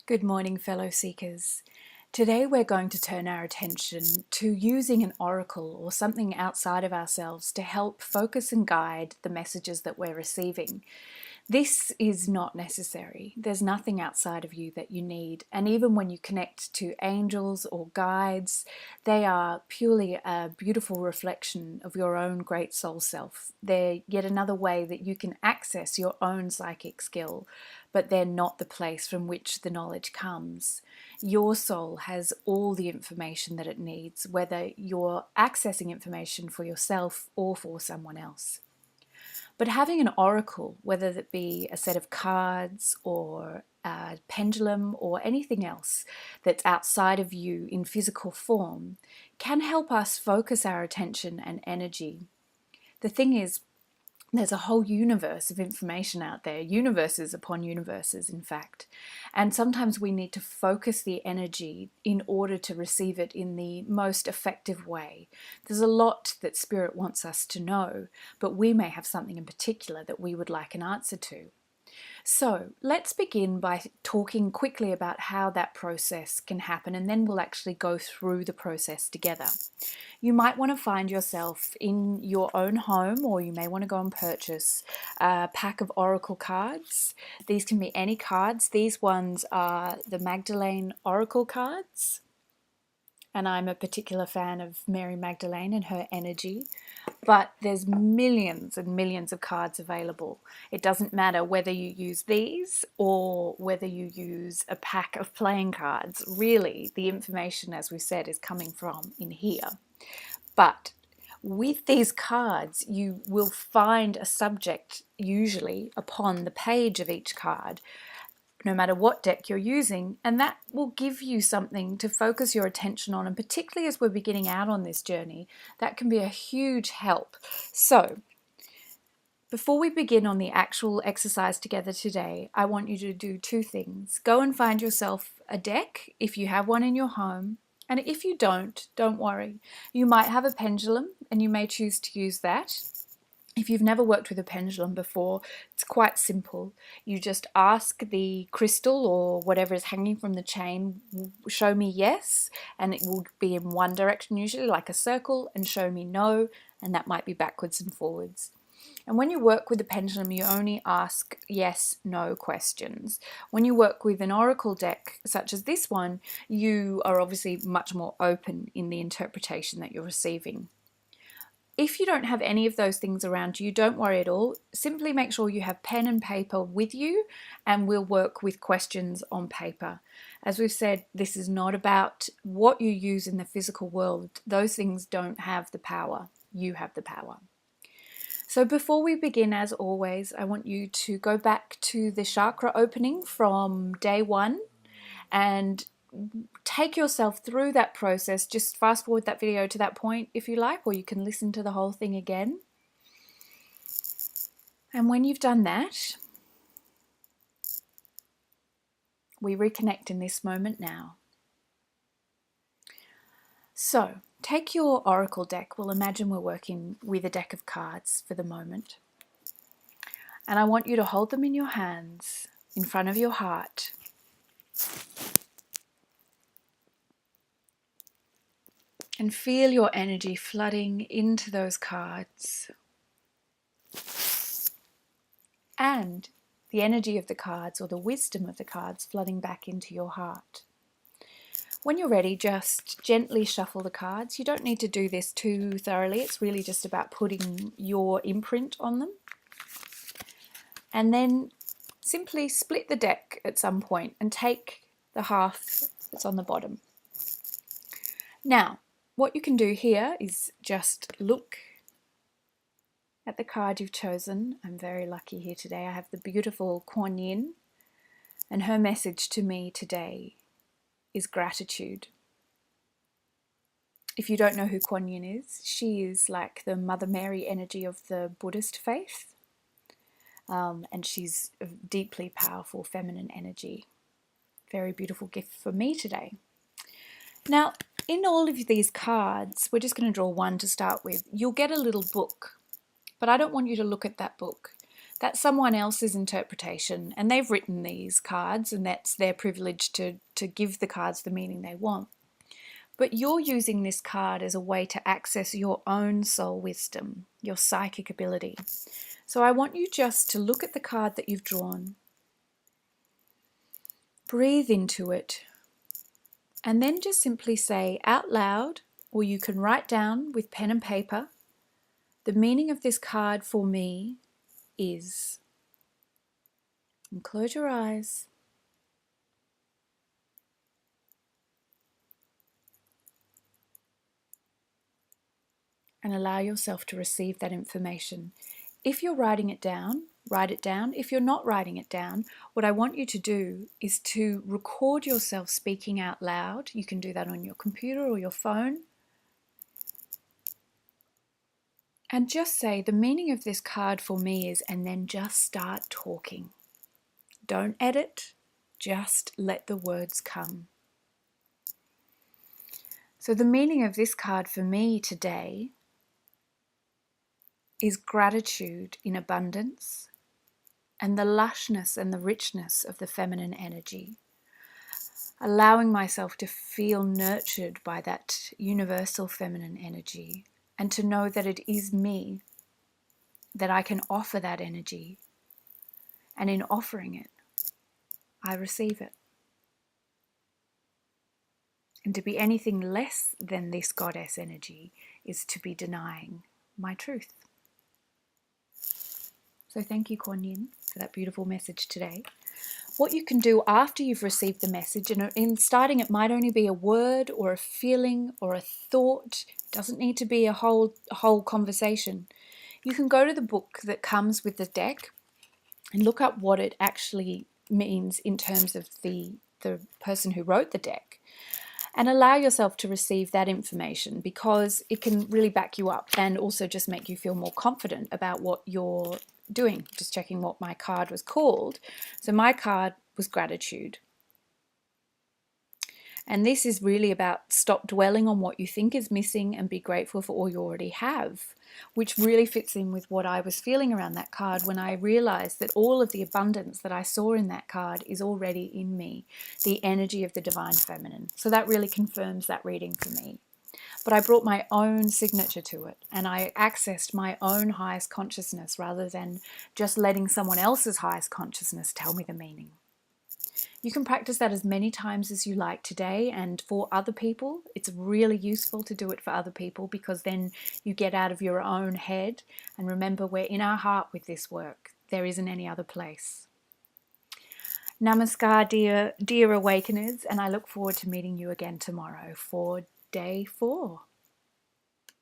Good morning, fellow seekers. Today we're going to turn our attention to using an oracle or something outside of ourselves to help focus and guide the messages that we're receiving. This is not necessary. There's nothing outside of you that you need. And even when you connect to angels or guides, they are purely a beautiful reflection of your own great soul self. They're yet another way that you can access your own psychic skill, but they're not the place from which the knowledge comes. Your soul has all the information that it needs, whether you're accessing information for yourself or for someone else. But having an oracle, whether that be a set of cards or a pendulum or anything else that's outside of you in physical form, can help us focus our attention and energy. The thing is, there's a whole universe of information out there, universes upon universes, in fact. And sometimes we need to focus the energy in order to receive it in the most effective way. There's a lot that Spirit wants us to know, but we may have something in particular that we would like an answer to. So let's begin by talking quickly about how that process can happen, and then we'll actually go through the process together. You might want to find yourself in your own home, or you may want to go and purchase a pack of oracle cards. These can be any cards. These ones are the Magdalene oracle cards, and I'm a particular fan of Mary Magdalene and her energy. But there's millions and millions of cards available. It doesn't matter whether you use these or whether you use a pack of playing cards. Really, the information, as we said, is coming from in here. But with these cards, you will find a subject usually upon the page of each card, no matter what deck you're using, and that will give you something to focus your attention on. And particularly as we're beginning out on this journey, that can be a huge help. So before we begin on the actual exercise together today, I want you to do two things. Go and find yourself a deck if you have one in your home. And if you don't worry. You might have a pendulum and you may choose to use that. If you've never worked with a pendulum before, it's quite simple. You just ask the crystal or whatever is hanging from the chain, show me yes, and it will be in one direction usually, like a circle, and show me no, and that might be backwards and forwards. And when you work with a pendulum, you only ask yes, no questions. When you work with an oracle deck, such as this one, you are obviously much more open in the interpretation that you're receiving. If you don't have any of those things around you, don't worry at all. Simply make sure you have pen and paper with you, and we'll work with questions on paper. As we've said, this is not about what you use in the physical world. Those things don't have the power. You have the power. So before we begin, as always, I want you to go back to the chakra opening from day 1 and take yourself through that process. Just fast forward that video to that point if you like, or you can listen to the whole thing again. And when you've done that, we reconnect in this moment now. So take your oracle deck. We'll imagine we're working with a deck of cards for the moment. And I want you to hold them in your hands in front of your heart. And feel your energy flooding into those cards. And the energy of the cards, or the wisdom of the cards, flooding back into your heart. When you're ready, just gently shuffle the cards. You don't need to do this too thoroughly. It's really just about putting your imprint on them. And then simply split the deck at some point and take the half that's on the bottom. Now, what you can do here is just look at the card you've chosen. I'm very lucky here today. I have the beautiful Kuan Yin, and her message to me today is gratitude. If you don't know who Kuan Yin is, she is like the Mother Mary energy of the Buddhist faith, and she's a deeply powerful feminine energy. Very beautiful gift for me today. Now, in all of these cards, we're just going to draw one to start with. You'll get a little book, but I don't want you to look at that book. That's someone else's interpretation, and they've written these cards, and that's their privilege to give the cards the meaning they want. But you're using this card as a way to access your own soul wisdom, your psychic ability. So I want you just to look at the card that you've drawn, breathe into it, and then just simply say out loud, or you can write down with pen and paper, the meaning of this card for me is. And close your eyes. And allow yourself to receive that information. If you're writing it down, write it down. If you're not writing it down, what I want you to do is to record yourself speaking out loud. You can do that on your computer or your phone. And just say, the meaning of this card for me is, and then just start talking. Don't edit, just let the words come. So the meaning of this card for me today is gratitude in abundance and the lushness and the richness of the feminine energy. Allowing myself to feel nurtured by that universal feminine energy and to know that it is me, that I can offer that energy. And in offering it, I receive it. And to be anything less than this goddess energy is to be denying my truth. So thank you, Kuan Yin, for that beautiful message today. What you can do after you've received the message, and in starting it might only be a word or a feeling or a thought. It doesn't need to be a whole conversation. You can go to the book that comes with the deck and look up what it actually means in terms of the person who wrote the deck, and allow yourself to receive that information, because it can really back you up and also just make you feel more confident about what you're doing. Just checking what my card was called. So my card was gratitude. And this is really about stop dwelling on what you think is missing and be grateful for all you already have, which really fits in with what I was feeling around that card when I realized that all of the abundance that I saw in that card is already in me, the energy of the divine feminine. So that really confirms that reading for me. But I brought my own signature to it, and I accessed my own highest consciousness rather than just letting someone else's highest consciousness tell me the meaning. You can practice that as many times as you like today, and for other people, it's really useful to do it for other people, because then you get out of your own head and remember we're in our heart with this work. There isn't any other place. Namaskar, dear awakeners, and I look forward to meeting you again tomorrow for day 4.